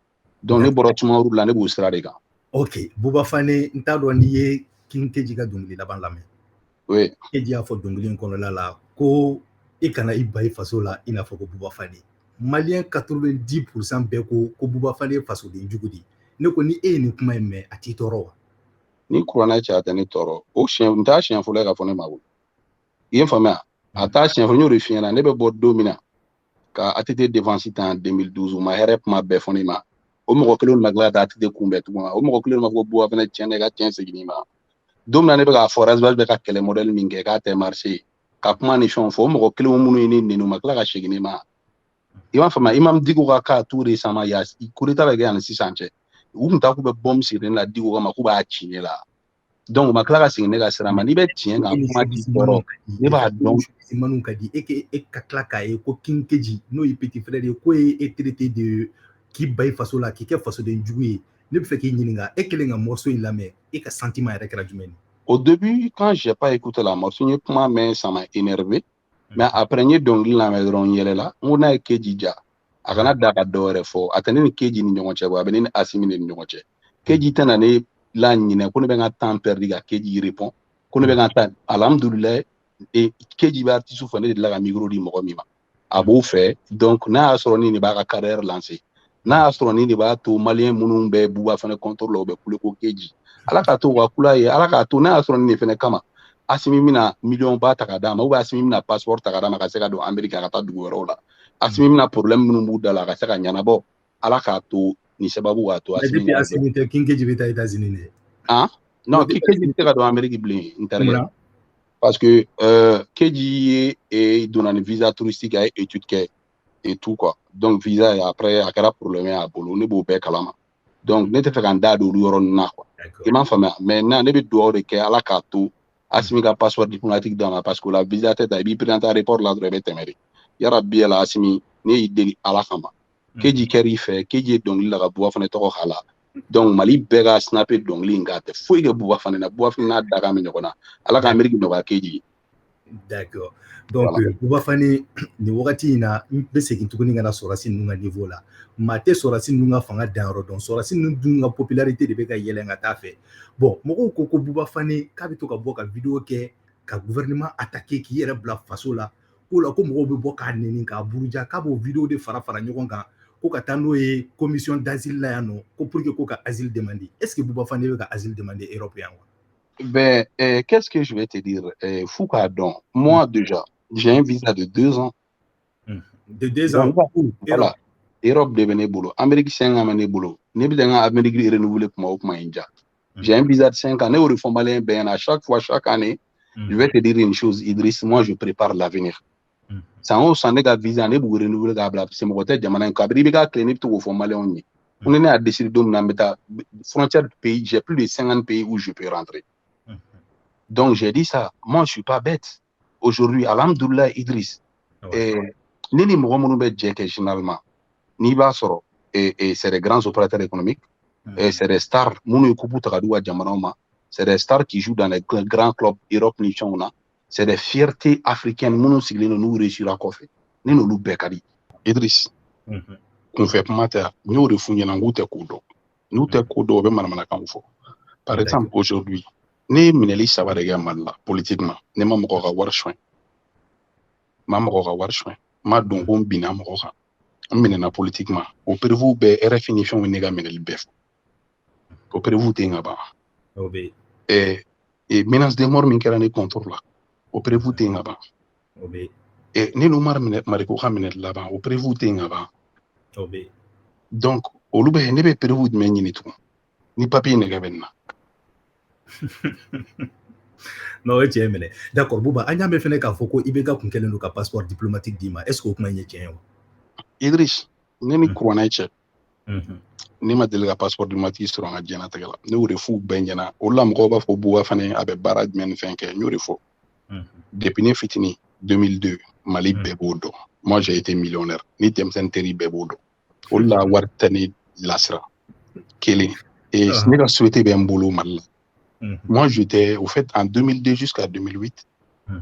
donc ne bɔra Sumaworo la ne b'o sira de kan. Ok, Bouba Fane n t'a dɔn n'i ye King Keji ka dɔnkili laban lamɛn. Oui. Keji y'a fɔ dɔnkili in kɔnɔna la ko i kana i ba i faso la i n'a fɔ ko Bouba Fane. Malien 90% bɛɛ ko Bouba Fane ye fasoden jugu di. Ne ko ni e ye nin kuma in mɛn a t'i tɔɔrɔ wa. Ni kuranɛ cɛ a tɛ ne tɔɔrɔ o n t'a siɲɛ fɔlɔ ka fɔ ne ma wo i ye n faamuya a t'a siɲɛ fɔlɔ n y'o de f'i ɲɛna ne bɛ bɔ don min na ka ATT défense ta en 2012 u ma hɛrɛ kuma bɛɛ fɔ ne ma o mɔgɔ kelen ma tila ka ATT kunbɛn tugun o mɔgɔ kelen ma fɔ ko Bouba Fane tiɲɛ ne ka tiɲɛ segin ma don min na ne bɛ k'a fɔ Razbal bɛ ka kɛlɛ modèle min kɛ k'a tɛ marché ka kuma ni fɛnw fɔ o mɔgɔ kelen minnu ye ne nɛni u ma tila ka segin ne ma i m'a faamuya Imam Dicko ka cas tout récemment il y a coup d'état bɛ kɛ yan ni sisan cɛ u kun t'a k'u bɛ bombe siri ne la Dicko kama k'u b'a ci ne la donc u ma tila ka segin ne ka sira ma n'i bɛ tiɲɛ kan kuma t'i tɔɔrɔ ne b'a dɔn Manu ka di e ka tila k'a ye ko King Keji n'o ye petit frère ye k'o ye e traité de k'i ba i faso la k'i kɛ fasoden jugu ye ne bɛ fɛ k'i ɲininka e kelen ka morceau in lamɛn e ka sentiment yɛrɛ kɛra jumɛn ye. Au début quand j'ai pas écouté la morceau n ye kuma mɛn ça m'a énervé mais après n ye dɔnkili lamɛn dɔrɔn n yɛlɛla n ko n'a ye Keji ja a kana da ka dɔ wɛrɛ fɔ a tɛ ne ni Keji ni ɲɔgɔn cɛ a bɛ ne ni Asimi de ni ɲɔgɔn cɛ Keji tɛna ne la ɲinɛ ko ne bɛ n ka temps perdu ka Keji répond ko ne bɛ n ka taa alhamdulilayi Keji bɛ artiste fɔ ne de la ka micro di mɔgɔ min ma a b'o fɛ donc n'a y'a sɔrɔ ni de b'a ka carrière lancer n'a y'a sɔrɔ ni de b'a to malien minnu bɛ Bouba Fane contrôle la u bɛ kule ko Keji ala k'a to u ka kula ye ala k'a to n'a y'a sɔrɔ ni de fɛnɛ kama Asimi mina million ba ta ka d'a ma ou asimi mina passeport ta ka d'a ma ka se ka don Amérique ka taa dugu wɛrɛw la asimi mina problème minnu b'u da la ka se ka ɲɛnabɔ ala k'a to ni sababu k'a to Mais depuis Assimi tɛ Kinkeji bɛ taa États-Unis de. Non Kinkeji tɛ ka don Amérique bilen n terikɛ parce que Keji ye donna ni visa touristique a ye étude kɛ et tout quoi donc visa après a kɛra problème y'a bolo ne b'o bɛɛ kalama donc ne tɛ fɛ ka n da don olu yɔrɔ ninnu na quoi i m'a faamuya maintenant ne bɛ dugawu de kɛ ala k'a to Assimi ka passeport diplomatique d'a ma parce que la visa tɛ ta i b'i présenter aéroport la dɔrɔn i bɛ tɛmɛ de yarabi yala Assimi ne y'i deli ala kama Keji kɛr'i fɛ Keji ye dɔnkili la ka Buba fana tɔgɔ k'a la donc Mali bɛɛ ka snapper dɔnkili in k'a tɛ foyi kɛ Buba fana na Buba fana n'a daga min ɲɔgɔn na ala ka Amérique nɔgɔya Keji. D'accord. Donc Buba Fane ni wagati in na n bɛ segin tuguni ka na sɔrɔdasi ninnu ka niveau la maa tɛ sɔrɔdasi ninnu ka fanga danyɔrɔ dɔn sɔrɔdasi ninnu dun ka popularité de bɛ ka yɛlɛn ka taa fɛ bon mɔgɔw ko Buba Fane k'a bɛ to ka bɔ ka vidéo kɛ ka gouvernement attaquer k'i yɛrɛ bila faso la ko la ko mɔgɔw bɛ bɔ k'a nɛni k'a buruja k'a b'o vidéo de fara ɲɔgɔn kan ko ka taa n'o ye commission d'asile la yan nɔ ko pour que ko ka asile demander est-ce que Buba Fane bɛ ka asile demander Europe yan wa? Ben, qu'est-ce que je vais te dire? Foucault, moi déjà, j'ai un visa de 2 ans. De 2 ans? Voilà. Europe devenait boulot. Amérique 5 ans, mené boulot. Amérique renouvelé pour moi, j'ai un visa de 5 ans. À chaque fois, chaque année, je vais te dire une chose, Idriss, moi, je prépare l'avenir. Sans un visa, ne vous renouveler c'est mon côté, Jamana, Kabriga, clinique, tout au fond, malin. On est à décider de la frontière du pays, j'ai plus de 50 pays où je peux rentrer. Donc, j'ai dit ça. Moi, je ne suis pas bête. Aujourd'hui, alhamdoulilah, Idriss, ni Mohamed généralement, ni Basoro, et c'est des grands opérateurs économiques, et c'est des stars, c'est des stars qui jouent dans les grands clubs Europe, c'est des fiertés africaines, nous réussir à coiffer. Ni nous bekari. Idriss, on fait pas matin, nous refouillons en goutte kudo. Nous te kudo, par exemple, aujourd'hui, ni mineli sabare ga malla politiquement ne ma mɔgɔ ka wari soin ma don ko bina mɔgɔ kan n minɛna politiquement o prévu bɛɛ RFI ni fɛnw ne ka minɛli bɛɛ fɔ o prévu tɛ nga ban menace de mort min kɛra ne contour la o prévu tɛ nga ban ne Umar Mariko ka minɛli laban o prévu tɛ nga ban donc olu bɛ ne bɛ prévu jumɛn ɲini tugun ni papier nɛgɛ bɛ na. Non, c'est vrai. D'accord, Bouba, on a fait k'a fɔ ko i bɛ ka kun kelen don ka passeport diplomatique d'i ma. Est-ce que o kuma in ye tiɲɛ ye wa? Idriss, ne ni kuranɛ cɛ. Ne ma deli ka passeport diplomatique sɔrɔ an ka diɲɛnatigɛ la. Ne y'o de f'u bɛɛ ɲɛna. O la mɔgɔw b'a fɔ Bouba fana a bɛ baara jumɛn ni fɛn kɛ. N y'o de fɔ. Depuis ne fitini 2002, Mali bɛɛ b'o dɔn. Moi, j'ai été millionnaire. Ni denmisɛnnin teri bɛɛ b'o dɔn. O la wari tɛ ne lasira. Kelen. Et ne ka souhaité bɛ n bolo Mali la. Moi, j'étais, au fait, en 2002 jusqu'à 2008, je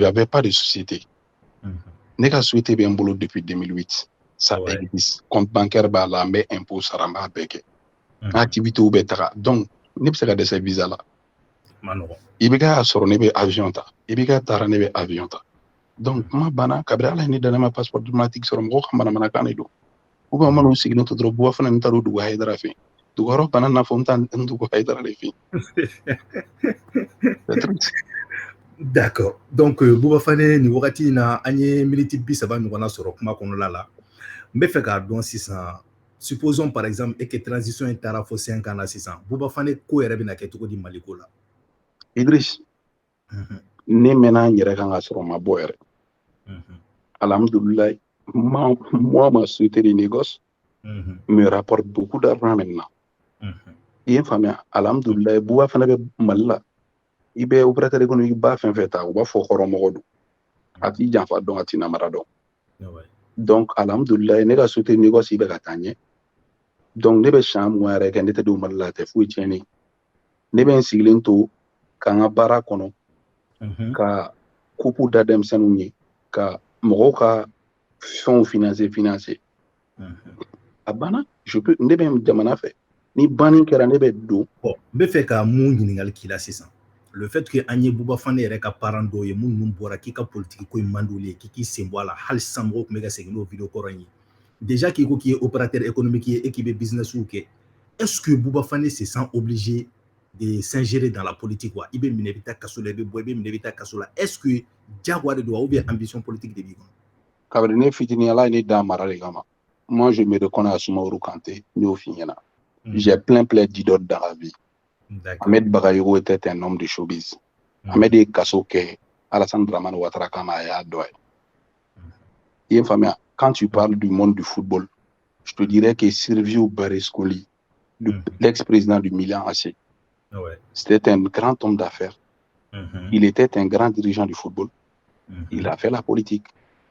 n'avais pas de société. Je n'ai souhaité bien boulot depuis 2008. Ça existe. Compte bancaire, mais impôt, ça ramba avec. Activité ou bêta. Donc, je n'ai pas de ces visas-là. Il y a un avion. Il y a un avion. Donc, moi, je n'ai pas de passeport diplomatique sur mon candidat. Ou bien, je suis un peu trop beau, je suis un peu trop Dugaro banana fontan ndugo haydara le fi. D'accord. Donc Bouba Fane ni wagati na anye minute 30 ɲɔgɔnna sɔrɔ kuma kɔnɔla la. N bɛ fɛ k'a dɔn sisan supposons par exemple et que transition in taara fɔ 5 ans na sisan Bouba Fane ko yɛrɛ bɛna kɛ cogo di Mali ko la? Idriss. Ne mɛna n yɛrɛ kan ka sɔrɔ ma bɔ yɛrɛ. Alhamdoulilah, moi ma société de négoce me rapporte beaucoup d'argent maintenant. I ye faamuya alhamdoulilah Bouba fana bɛ Mali la i bɛ opérateur économique ba fɛn fɛn ta u b'a fɔ hɔrɔnmɔgɔ don a t'i janfa dɔn a t'i namara dɔn donc alhamdoulilah ne ka société négoce bɛ ka taa ɲɛ donc ne bɛ san mun yɛrɛ kɛ ne tɛ don Mali la tɛ foyi tiɲɛni ne bɛ n sigilen to ka n ka baara kɔnɔ ka coupe da denmisɛnninw ye ka mɔgɔw ka fɛnw financer a banna ne bɛ jamana fɛ ni banni kɛra ne bɛ don. Bon, n bɛ fɛ ka mun ɲininkali k'i la sisan le fait que an ye Bouba Fane yɛrɛ ka parent dɔw ye minnu bɔra k'i ka politique ko in man d'olu ye k'i sen bɔ a la hali sisan mɔgɔw tun bɛ ka segin n'o vidéo kɔrɔ in ye déjà k'i ko k'i ye opérateur économique ye et k'i bɛ business kɛ est-ce que Bouba Fane se sent obligé de s'ingérer dans la politique. Il est est-ce que Diagwa doit ou bien ambition politique de Bigon? Moi, je me reconnais à Soumaoro Kanté, j'ai plein d'idoles dans la vie. Ahmed Bagayoko était un homme de showbiz. Ahmed Kassoke, Alassane Dramane Ouattara Kamaya Doy. Quand tu parles du monde du football, je te dirais que Silvio Berlusconi, l'ex-président du Milan AC, c'était un grand homme d'affaires. Il était un grand dirigeant du football. Il a fait la politique.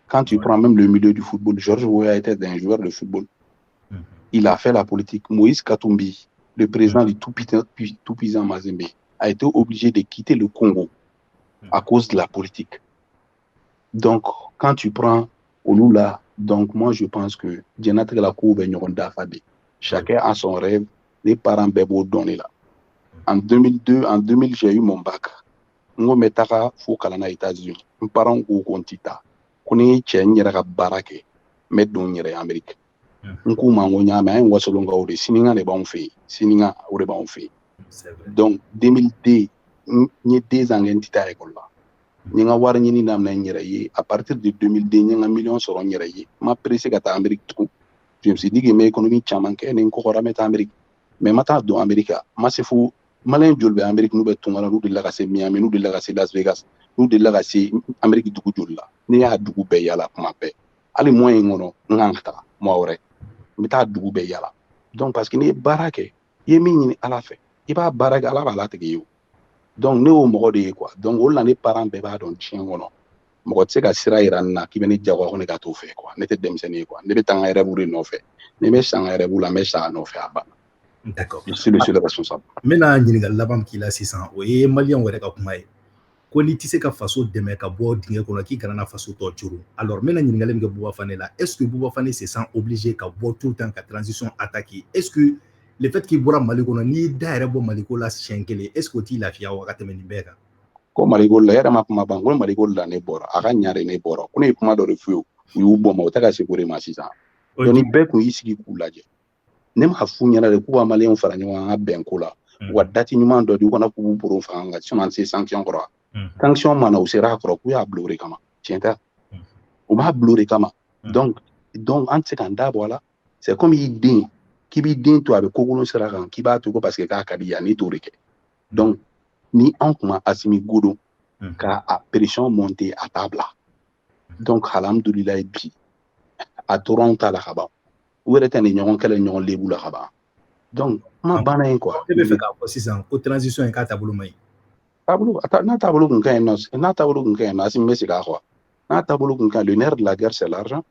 Quand tu prends même le milieu du football, Georges Weah était un joueur de football. Il a fait la politique. Moïse Katumbi, le président du tout-puissant Mazembe, a été obligé de quitter le Congo à cause de la politique. Donc, quand tu prends Olula, donc moi je pense que chacun a son rêve, les parents bébo donné là. En 2000, j'ai eu mon bac. Ngo metaka fo kalana États-Unis. Mes parents ont kontita. Kone tchen yera barake. Met don yera Amérique. Nku mango nyame ay wasolonga ode sininga ne ba on fait. Sininga ode ba on fait. Donc 2002 ni 2 ans entita école là. Ni nga war ni nam na nyera yi à partir de 2002 ni nga million soro nyera yi. Ma pressé gata Amérique tout. Je me suis dit que mes économies chaman ke ne ko rameta Amérique. Mais mata do Amérique ma se fou malin jolbe Amérique nous betungala nous de la casse Miami nous de la casse Las Vegas nous de la casse Amérique dugu jolla ni ya dugu be yala kuma be ali moyen ngono nganta mo wore mi ta dugu be yala donc parce que ni barake yemi ni ala fe iba barake ala bala tege yo donc ne o mo de quoi donc on la ne parents be ba don chien ngono mo tse ka sira iranna ki beni jago ko ne ka to fe quoi ne te demseni quoi ne be tanga ere buri no fe ne me sanga ere bula me sa no fe aba. D'accord. Je suis le seul responsable. Maintenant, il labam qui l'a 600. Oui, Malien ou Reka Kumaï. Koni tise ka faso deme ka bo dingue kono ki kana na faso to churu. Alors maintenant il ngalem ke Bouba Fane là. Est-ce que Bouba Fane se sent obligé ka bo tout le temps ka transition attaquer? Est-ce que le fait qu'il bora Mali kono ni daire bo Mali ko la chenkele est-ce que ti lafiya wakati meni bega? Ko Mali ko la yara ma kuma bango Mali ko la ne bora. Aka nyare ne bora. Kone kuma do refu yu bo ma utaka se kure ma sisa. Doni be ko yisigi kulaje. Nem hafu nyana de kuwa Mali on fara nywa benko la. Wa dati nyuma do di kona ku buru fanga chama se sanction kro. Sanction mana usera kro ku ya blore kama. Tienta. O ma blore kama. Donc ante kanda voilà, c'est comme il dit qui bi din to avec kokolo sera kan ki ba to ko parce que ka kadiya ni to reke. Donc ni en kuma asimi godo ka a pression monter à table. Donc alhamdoulilah bi à Toronto la kaba. Où était les nyons kala nyon lebu la kaba. Donc ma bana quoi. Je vais faire quoi si ça ko transition en ka tabulu mai. Tabulu na tabulu kun kan no na tabulu kun kan asim mesi ka quoi. Na tabulu kun kan le nerf de la guerre c'est l'argent.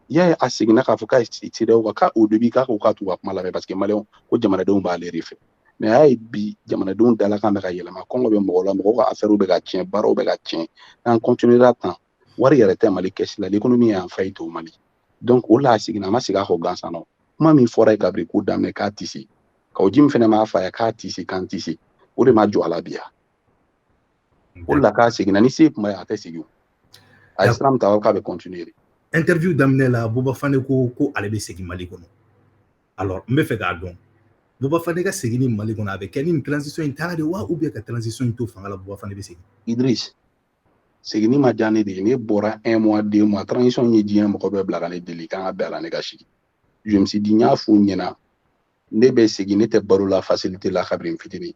Il y a assigné ka fuka itire wa ka au début ka ko ka tu wa mala parce que malon ko jamana don ba le rife. Mais ay bi jamana don dala kan ka yelama Congo be mo la mo ka affaire be ka tien baro be ka tien. On continuera tant. Wari yere te Mali kesi la l'économie est en faillite au Mali. Donc o la assigné ma siga ko gansa no. Kuma mi fora gabri ko damne ka tisi. Ka o jim fene ma fa ya ka tisi kan tisi. O de ma jo ala bia. O la ka assigné ni se kuma ya te sigu. A Islam ta ka be continuer. Interview d'amener la Bouba Fane ko ale be segi Mali kono. Alors, me fait ga don. Bouba Fane ka segi ni Mali kono avec une transition interne de wa ou bien ka transition to fanga la Bouba Fane be segi. Idriss. Segi ni ma jane de ne bora 1 mois 2 mois transition ni dien mo ko be blaga ne deli kan be ala ne ga shi. Je me suis dit nya fu nyena ne be segi ne te baro la facilité la khabrim fitini.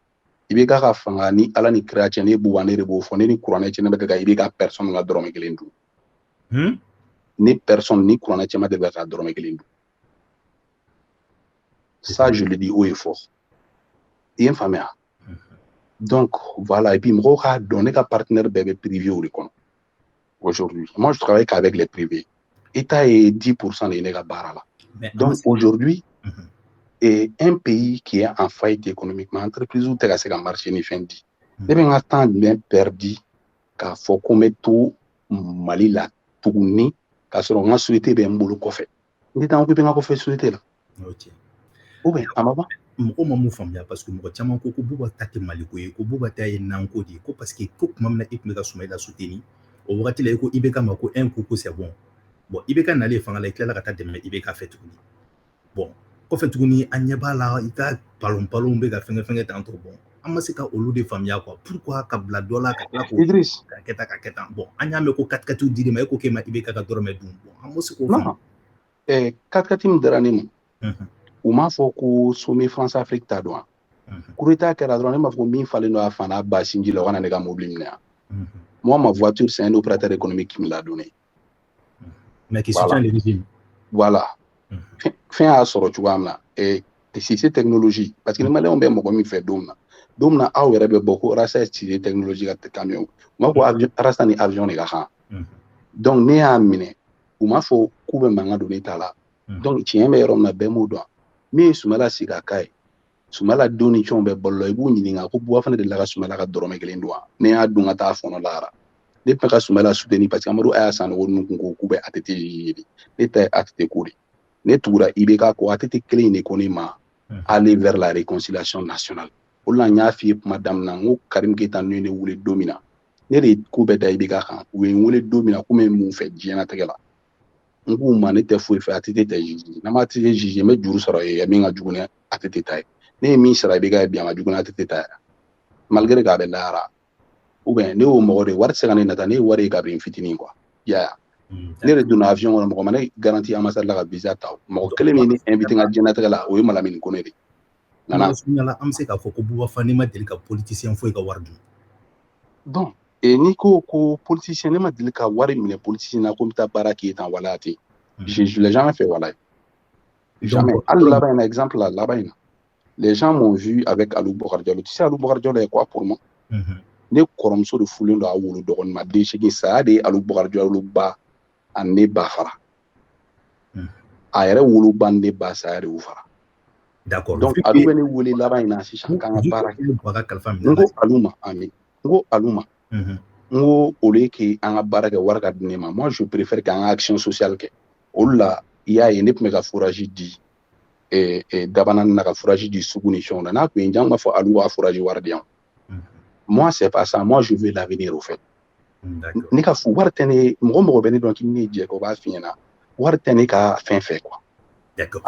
Ibe ka fanga ni ala ni créature ne bu wane rebo fo ne ni courant ne be ga ibe ka personne ga drome gelendu. Ni personne ni courant ne be ga drome gelendu. Ça je le dis haut et fort. Et infamé. Donc voilà, et puis moi j'ai donné un partenaire bébé privé au Recon. Aujourd'hui, moi je travaille qu'avec les privés. État est 10% des nègres barala. Donc aujourd'hui, et un pays qui est en faillite économiquement, entreprise où tu as marché ni fin dit. Les gens attendent bien perdu qu'à faut qu'on mette tout Mali la tourner, qu'à ce qu'on a souhaité bien boulot qu'on fait. On est en occupé qu'on fait souhaiter là. Ok. Ou bien, à maman. Moko mamu famia parce que moko chama ko buba take maliko ko buba tay nanko di ko parce que ko mamna ikmega sumaila souteni o wakati la ko ibeka mako un coup c'est bon ibeka nale fanga la iklela kata demme ibeka fait tout bon kɔfɛ tuguni an ɲɛ b'a la i ka palon bɛ ka fɛngɛ tan tɔ bon an ma se ka olu de faamuya quoi pourquoi ka bila dɔ la ka tila k'o Idriss ka kɛ tan bon an y'a mɛn ko katikatiw dir'i ma e ko k'e ma IBK ka dɔrɔmɛ dun bon an ma se k'o faamu. katikati min dara ne ma u m'a fɔ ko sommet France Afrique ta dɔn wa coup d'état kɛra dɔrɔn ne m'a fɔ ko min falen don a fan n'a ba sinji la o kana ne ka mobili minɛ yan. Moi ma voiture c'est un opérateur économique qui me l'a donné. Mais qui soutient le régime. Voilà. Fɛn y'a sɔrɔ cogoya min na si c'est technologie parce que ni maliyɛnw bɛ mɔgɔ min fɛ don min na aw yɛrɛ bɛ bɔ ko rasa si c'est technologie ka camion u m'a fɔ rasa ni avion de ka kan donc ne y'a minɛ u m'a fɔ k'u bɛ mankan don ne ta la donc tiɲɛ bɛ yɔrɔ min na bɛɛ m'o dɔn min ye Sumala sigi a ka ye Sumala don ni fɛnw bɛ balo la i b'u ɲininka ko Buwa fana de la ka Sumala ka dɔrɔmɛ kelen don wa ne y'a dun ka taa fɔnɔ lara ne bɛ ka Sumala soutenir parce que Amadu a y'a san nɔgɔ ninnu kun ko k'u bɛ ATT yiri ne ta ye ATT ko de ne tugura IBK ko ATT kelen de ko ne ma aller vers la réconciliation nationale o la n y'a f'i ye kuma daminɛ n ko Karim Keita n'u ye ne wele don min na ne de ko bɛɛ da IBK kan u ye n wele don min na ko n bɛ mun fɛ diɲɛlatigɛ la n k'u ma ne tɛ foyi fɛ ATT tɛ juge n'a ma ATT juge n bɛ juru sɔrɔ ye min ka jugu ni ATT ta ye ne ye min sara IBK ye bi a ma jugu ni ATT ta ye malgré k'a bɛ layara ou bien ne y'o mɔgɔ de wari tɛ se ka ne nata ne ye wari ye kabini n fitinin quoi i y'a ye ne de donna avion kɔnɔ mɔgɔ ma ne garanti ambassade la ka visa ta mɔgɔ kelen min ne invité n ka diɲɛlatigɛ la o ye Malamine Kone de nana sunyala an bɛ se k'a fɔ ko Buba Fane ma deli ka politicien foyi ka wari dun. Bon n'i ko politicien ne ma deli ka wari minɛ politicien na ko n bɛ taa baara k'i ye tan wala ten je l'ai jamais fait wala jamais hali laban in na exemple la laban in na les gens m'ont vu avec Alou Bokar Diallo tu sais Alou Bokar Diallo est quoi pour moi ne kɔrɔmuso de fulen don a wolo dɔgɔnin ma den seegin saya de ye Alou Bokar Diallo ba a ne ba fara a yɛrɛ woloba ne ba saya de y'u fara. D'accord. Donc Alou bɛ ne wele laban in na sisan k'an ka baara kɛ n ko Alou ma ami n ko Alou ma n ko au lieu que an ka baara kɛ wari ka di ne ma moi je préfère k'an ka action sociale kɛ olu la i y'a ye ne tun bɛ ka fourage di dabanan na ka fourage di sugu ni fɛnw na n'a tun ye n jaa n b'a fɔ Alou b'a fourage wari di yan moi c'est pas ça moi je veux l'avenir au fait ne ka fu wari tɛ ne mɔgɔ bɛ ne dɔn k'i ne jɛ ko b'a f'i ɲɛna wari tɛ ne ka fɛn fɛ quoi. D'accord.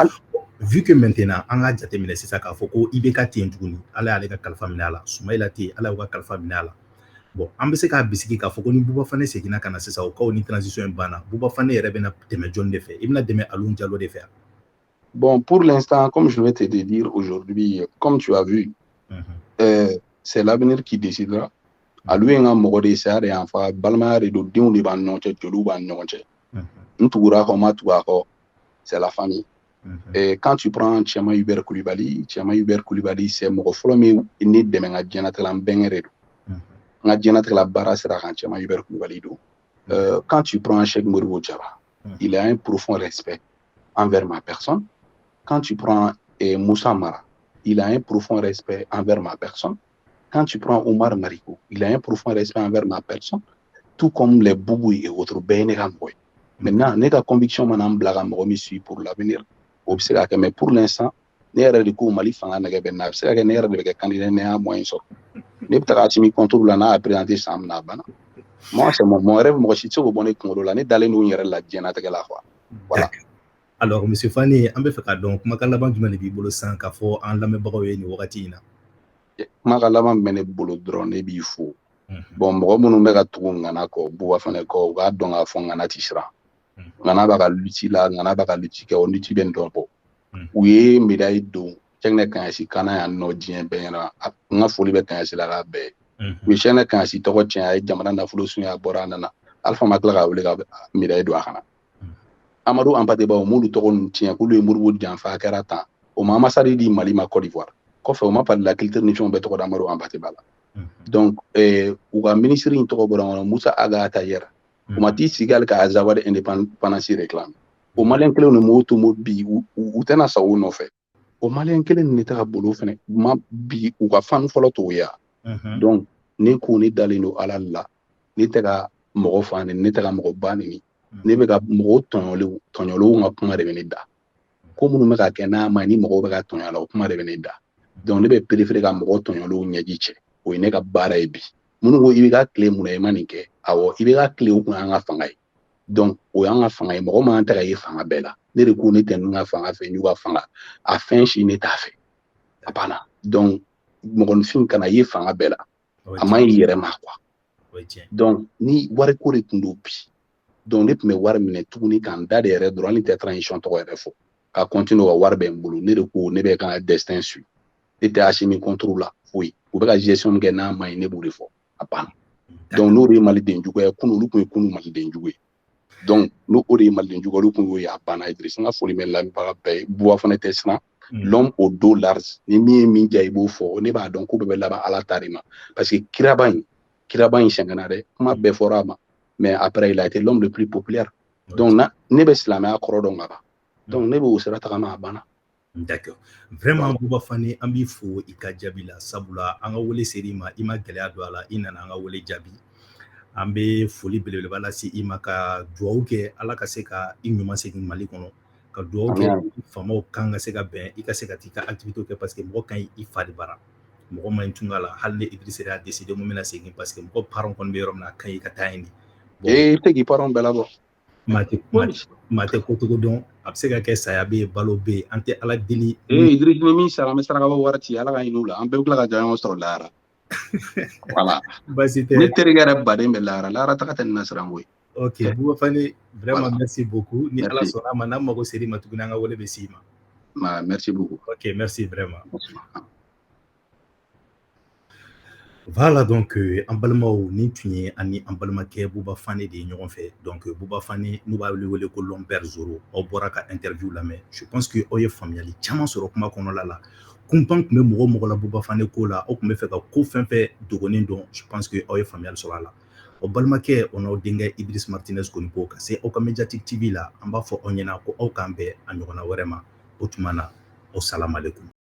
Vu que maintenant an ka jateminɛ sisan k'a fɔ ko IBK tɛ yen tuguni ala y'ale ka kalifa minɛ a la Sumayila tɛ yen ala y'u ka kalifa minɛ a la bon an bɛ se k'a bisigi k'a fɔ ko ni Buba Fane seginna ka na sisan o kaw ni transition in banna Buba Fane yɛrɛ bɛna tɛmɛ jɔn de fɛ i bɛna dɛmɛ Alou Diallo de fɛ. Bon pour l'instant comme je vais te dire aujourd'hui comme tu as vu c'est l'avenir qui décidera Alou ye n ka mɔgɔ de saya de y'an fa balimaya de don denw de b'an ɲɔgɔn cɛ joliw b'an ɲɔgɔn cɛ n tugura kɔ n ma tugu a kɔ c'est la famille. Quand tu prends Tchema Hubert Koulibaly c'est mɔgɔ fɔlɔ min ne dɛmɛ n ka diɲɛlatigɛ la n bɛnkɛ de don n ka diɲɛlatigɛ la baara sera kan Tchema Hubert Koulibaly don quand tu prends Cheikh Modibo Diarra il a un profond respect envers ma personne. Quand tu prends Moussa Mara il a un profond respect envers ma personne. Quand tu prends Omar Mariko il a un profond respect envers ma personne, tout comme les Boubou et autres bɛɛ ye ne ka mɔgɔ ye. Maintenant ne ka conviction mana n bila ka mɔgɔ min suit pour l'avenir o bɛ se ka kɛ mais pour l'instant ne yɛrɛ de ko Mali fanga nɛgɛ bɛ n na a bɛ se ka kɛ ne yɛrɛ de bɛ kɛ candidat ne y'a moyen sɔrɔ ne bɛ taga Assimi contour la n'a y'a présenté san min na a banna moi c'est mon rêve mɔgɔ si tɛ se k'o bɔ ne kunkolo la ne dalen don n yɛrɛ la diɲɛlatigɛ la quoi voilà. Alors monsieur Fane an bɛ fɛ k'a dɔn kumakan laban jumɛn de b'i bolo sisan k'a fɔ an lamɛnbagaw ye nin wagati in na. Kumakan laban min bɛ ne bolo dɔrɔn ne b'i fo bon mɔgɔ minnu bɛ ka tugu Ngana kɔ Buba Fane kɔ u k'a dɔn k'a fɔ Ngana tɛ siran Ngana b'a ka lutte la Ngana b'a ka lutte kɛ o lutte bɛ n dɔn bɔ u ye médaille don Cheick Kaɲasi kana yan nɔ diɲɛ bɛɛ ɲɛna n ka foli bɛ Kaɲasi la k'a bɛɛ u ye Cheick Kaɲasi tɔgɔ tiɲɛ a ye jamana nafolo sun a bɔra a nana Alpha ma tila k'a wele ka médaille don a kana Amadou Hampâté Bâ o m'olu tɔgɔ ninnu tiɲɛ k'olu ye Modibo janfa a kɛra tan o ma ambassade di Mali ma Côte d'Ivoire kɔfɛ o ma parler la culture ni fɛnw bɛɛ tɔgɔ da Amadou Hampâté Bâ la donc u ka ministre in tɔgɔ bɔra kɔnɔ Moussa Agata Yɛrɛ o ma t'i sigi hali ka Azawad indépendance réclame o maliyɛn kelen de m'o to bi u tɛna sa o nɔfɛ o maliyɛn kelen de tɛ ka bolo fɛnɛ ma bi u ka fan fɔlɔ t'o ye donc ne ko ne dalen don ala la ne tɛ ka mɔgɔ fan ne tɛ ka mɔgɔ ba nini ne bɛ ka mɔgɔ tɔɲɔlenw ka kuma de bɛ ne da ko minnu bɛ ka kɛ n'a ma ni mɔgɔw bɛ ka tɔɲɔ la o kuma de bɛ ne da donc ne bɛ préférer ka mɔgɔ tɔɲɔlenw ɲɛji cɛ o ye ne ka baara ye bi minnu ko i bɛ ka tile mun na i ma nin kɛ awɔ i bɛ ka tile o kun y'an ka fanga ye donc o y'an ka fanga ye mɔgɔ man tɛ ka ye fanga bɛɛ la ne de ko ne tɛ ninnu ka fanga fɛ n'u ka fanga a fɛn si ne t'a fɛ a banna donc mɔgɔninfin kana ye fanga bɛɛ la a ma ɲi yɛrɛ ma quoi donc ni wari ko de tun don bi donc ne tun bɛ wari minɛ tuguni k'an da de yɛrɛ dɔrɔn hali tɛ transition tɔgɔ yɛrɛ fɔ ka continue ka wari bɛ n bolo ne de ko ne bɛ ka destin suit ne tɛ Asimi contre la foyi u bɛ ka gestion min kɛ n'a ma ɲi ne b'o de fɔ a banna donc n'o de ye maliden juguya ye kunun olu tun ye kunun maliden jugu ye donc n'o de ye maliden jugu olu tun y'o ye a banna Idriss n ka foli bɛ lamɛnbaga bɛɛ ye Buba fana tɛ siran l'homme au dos large ni min ye min diya i b'o fɔ ne b'a dɔn ko bɛɛ bɛ laban Ala ta de ma parce que kiraba in sɛgɛnna dɛ kuma bɛɛ fɔra a ma mais après il a été l'homme le plus populaire donc ne bɛ silamɛya kɔrɔ dɔn ka ban donc ne bɛ o sira tagama a banna. D'accord. Vraiment Buba Fane an b'i fo i ka jaabi la sabula an ka wele ser'i ma i ma gɛlɛya don a la i nana an ka wele jaabi an bɛ foli belebeleba lase i ma ka dugawu kɛ Ala ka se ka i ɲuman segin Mali kɔnɔ ka dugawu kɛ faamaw kan ka se ka bɛn i ka se ka t'i ka activité kɛ parce que mɔgɔ ka ɲi i fa de bara mɔgɔ ma ɲi tunga la hali ni Idriss y'a décidé mun bɛna segin parce que mɔgɔ parent kɔni bɛ yɔrɔ min na a ka ɲi i ka taa yen de. I tɛ k'i parent bɛɛ labɔ. maa tɛ ko cogo dɔn a bɛ se ka kɛ saya bɛ yen balo bɛ yen an tɛ Ala deli. Idriss ni min sara an bɛ saraka bɔ wari ci Ala ka ɲin'u la an bɛɛ bɛ tila ka ɲɔgɔn sɔrɔ lahara. Voilà. Basi tɛ. Ne terikɛ yɛrɛ baden bɛ lahara taga tɛ nin na siran koyi. Ok Buba Fane vraiment merci beaucoup ni Ala sɔnna a ma n'an mago ser'i ma tuguni an ka wele bɛ s'i ma. Merci beaucoup. Ok merci vraiment. Voilà donc an balimaw nin tun ye ani an balimakɛ Buba Fane de ye ɲɔgɔn fɛ donc Buba Fane n'u b'a wele ko l'homme vert Zoro aw bɔra ka interview lamɛn je pense que aw ye faamuyali caman sɔrɔ kuma kɔnɔna la kunpan tun bɛ mɔgɔ o mɔgɔ la Buba Fane ko la aw tun bɛ fɛ ka ko fɛn fɛn dogolen dɔn je pense que aw ye faamuyali sɔrɔ a la o balimakɛ o n'aw denkɛ Idriss Martinez Konipo ka se aw ka Mediatique TV la an b'a fɔ aw ɲɛna ko aw k'an bɛn a ɲɔgɔnna wɛrɛ ma o tuma na aw salamalekum.